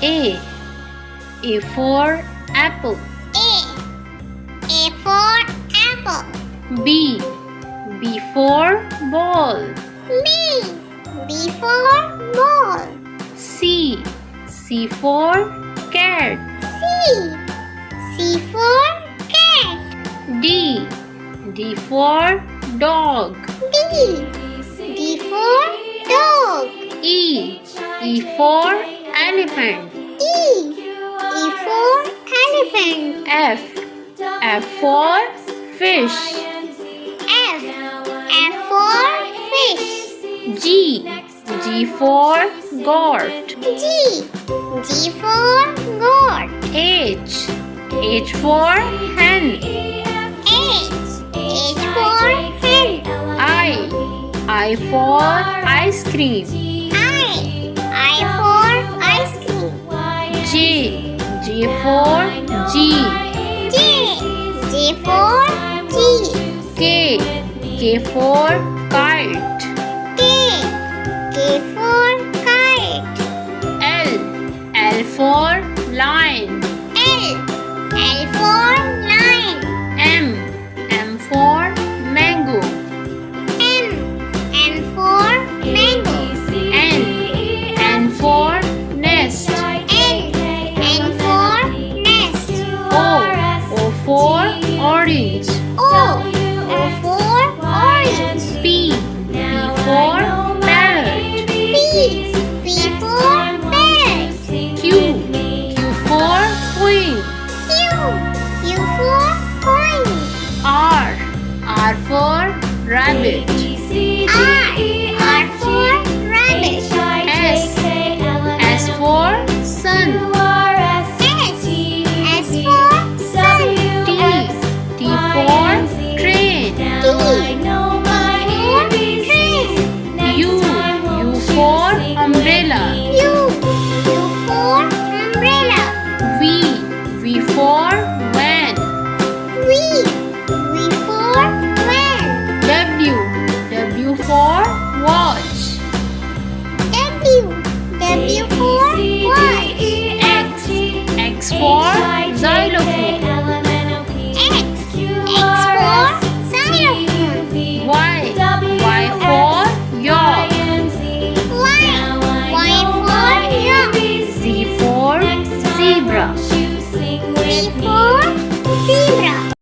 A. A for apple. A for apple. B. B for ball. B for ball. C. C for cat. C for cat. D. D for dog. D for dog. E. E for elephant. E for elephant. F. F for fish. F for fish. G. G for goat. G for goat. H. H for hen. H for hen. I for ice cream. I for ice cream. J. J for G. J for G. K. K for kite. K for kite. L. L for lion. L for lion. M. M for mango. M for mango. N for nest. N for nest. O for orange. O for orange. P for parrot. P for parrot. Q for queen. Q for coin. R for rabbit. R for rabbit. S for sun. S for sun. T for train. U for umbrella. U for umbrella. V for van. V for van. W for watch.